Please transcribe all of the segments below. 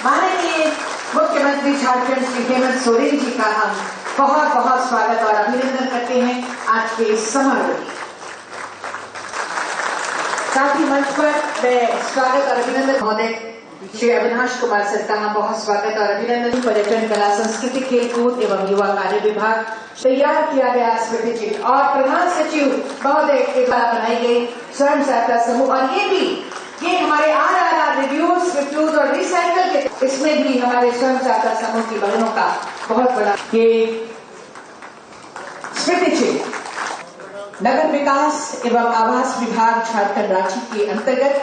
माननीय मुख्यमंत्री झारखंड श्री हेमंत सोरेन जी का हम बहुत बहुत स्वागत और अभिनंदन करते हैं आज के इस समारोह में। साथ ही मंच पर मैं स्वागत और अभिनंदन महोदय श्री अविनाश कुमार सर का हम बहुत स्वागत और अभिनंदन। पर्यटन, कला, संस्कृति, खेलकूद एवं युवा कार्य विभाग तैयार किया गया स्मृति चिन्ह और प्रधान सचिव महोदय के द्वारा बनाई गई स्वयं सहायता समूह, और ये हमारे RRR रिव्यूज और रिसाइकल के, इसमें भी हमारे स्वयं सहायता समूह की बहनों का बहुत बड़ा ये स्मृति चिन्ह नगर विकास एवं आवास विभाग झारखंड राज्य के अंतर्गत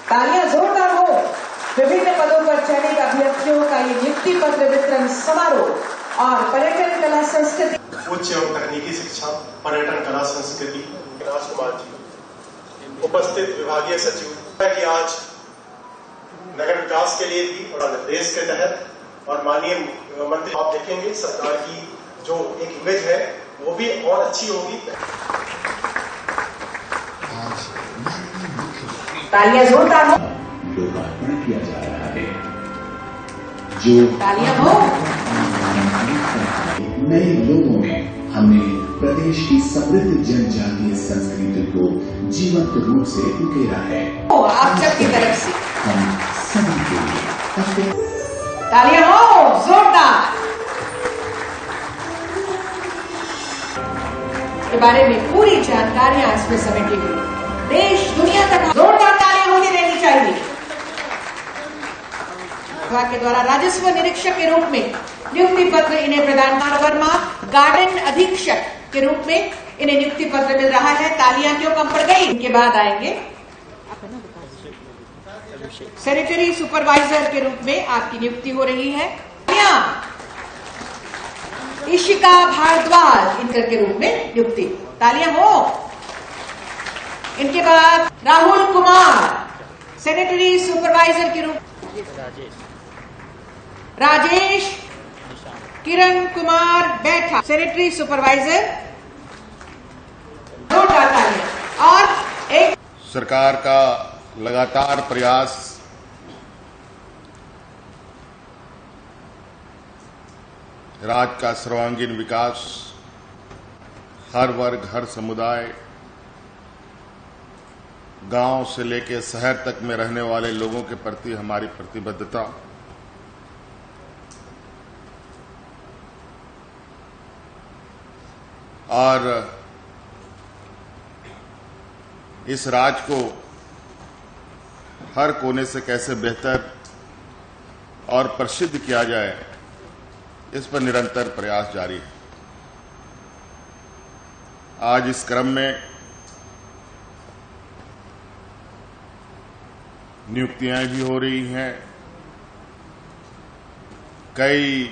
तालियां जोरदार हो। विभिन्न पदों पर चयनित अभ्यर्थियों का ये नियुक्ति पत्र वितरण समारोह और पर्यटन, कला, संस्कृति, उच्च एवं तकनीकी शिक्षा, पर्यटन, कला, संस्कृति राजकुमार जी, उपस्थित विभागीय सचिव की आज नगर विकास के लिए भी और निर्देश के तहत और माननीय मंत्री आप देखेंगे सरकार की जो एक इमेज है वो भी और अच्छी होगी। तालियां जोरदार हो। लोकार्पण किया जा रहा है जो तालियां हो। नए लोगों में हमने प्रदेश की समृद्ध जनजातीय संस्कृति को जीवंत रूप से उकेरा है। आप सबकी तरफ से हम सभी के लिए तालियां हो जोरदार। के बारे में पूरी जानकारियां इसमें समेटी हुई, देश दुनिया तक जोरदार तालियां होती रहनी चाहिए। विभाग के द्वारा राजस्व निरीक्षक के रूप में नियुक्ति पत्र इन्हें प्रदान वर्मा गार्डन अधीक्षक के रूप में इन्हें नियुक्ति पत्र मिल रहा है। तालियां क्यों कम पड़ गई? इनके बाद आएंगे सैनिटरी सुपरवाइजर के रूप में आपकी नियुक्ति हो रही है। इशिका भारद्वाज इनकर के रूप में नियुक्ति, तालियां हो। इनके बाद राहुल कुमार सैनिटरी सुपरवाइजर के रूप, राजेश किरण कुमार बैठा सैनिटरी सुपरवाइजर, दो तालियां। और एक सरकार का लगातार प्रयास राज्य का सर्वांगीण विकास, हर वर्ग, हर समुदाय, गांव से लेकर शहर तक में रहने वाले लोगों के प्रति हमारी प्रतिबद्धता और इस राज्य को हर कोने से कैसे बेहतर और प्रसिद्ध किया जाए, इस पर निरंतर प्रयास जारी है। आज इस क्रम में नियुक्तियां भी हो रही हैं, कई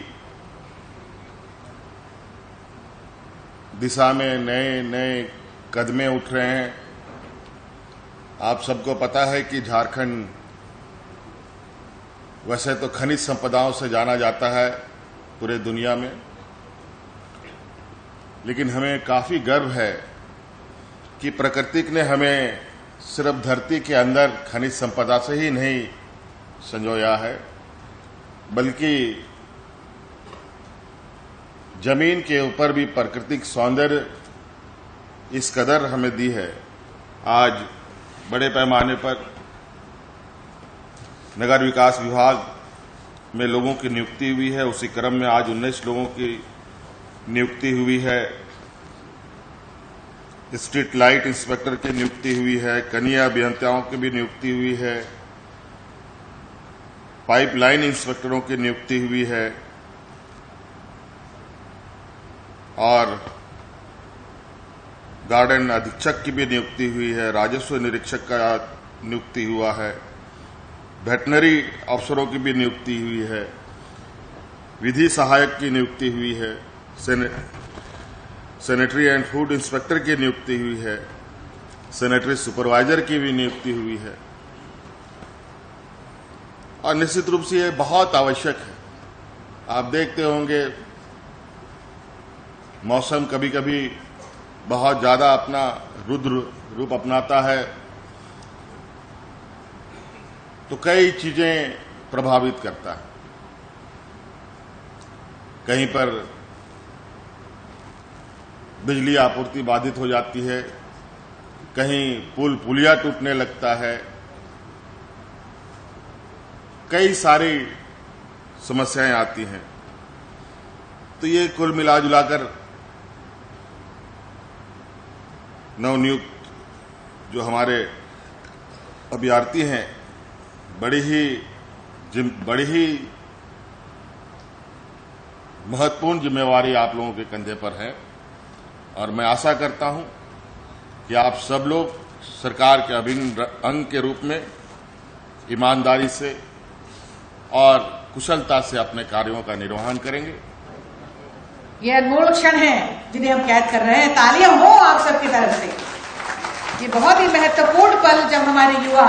दिशा में नए नए कदमें उठ रहे हैं। आप सबको पता है कि झारखंड वैसे तो खनिज संपदाओं से जाना जाता है पूरे दुनिया में, लेकिन हमें काफी गर्व है कि प्रकृति ने हमें सिर्फ धरती के अंदर खनिज संपदा से ही नहीं संजोया है, बल्कि जमीन के ऊपर भी प्राकृतिक सौंदर्य इस कदर हमें दी है। आज बड़े पैमाने पर नगर विकास विभाग में लोगों की नियुक्ति हुई है। उसी क्रम में आज 19 लोगों की नियुक्ति हुई है। स्ट्रीट लाइट इंस्पेक्टर की नियुक्ति हुई है, कनीय अभियंताओं की भी नियुक्ति हुई है, पाइपलाइन इंस्पेक्टरों की नियुक्ति हुई है और गार्डन अधीक्षक की भी नियुक्ति हुई है, राजस्व निरीक्षक का नियुक्ति हुआ है, वेटनरी अफसरों की भी नियुक्ति हुई है, विधि सहायक की नियुक्ति हुई है, सैनिटरी एंड फूड इंस्पेक्टर की नियुक्ति हुई है, सैनिटरी सुपरवाइजर की भी नियुक्ति हुई है। और निश्चित रूप से ये बहुत आवश्यक है। आप देखते होंगे मौसम कभी कभी बहुत ज्यादा अपना रुद्र रूप अपनाता है, तो कई चीजें प्रभावित करता है। कहीं पर बिजली आपूर्ति बाधित हो जाती है, कहीं पुल पुलिया टूटने लगता है, कई सारी समस्याएं आती हैं। तो ये कुल मिलाजुलाकर नवनियुक्त जो हमारे अभ्यर्थी हैं, बड़ी ही महत्वपूर्ण जिम्मेवारी आप लोगों के कंधे पर है। और मैं आशा करता हूं कि आप सब लोग सरकार के अभिन्न अंग के रूप में ईमानदारी से और कुशलता से अपने कार्यों का निर्वहन करेंगे। ये अनमोल क्षण है जिन्हें हम कैद कर रहे हैं। तालियां हो आप सबकी तरफ से। ये बहुत ही महत्वपूर्ण पल जब हमारे युवा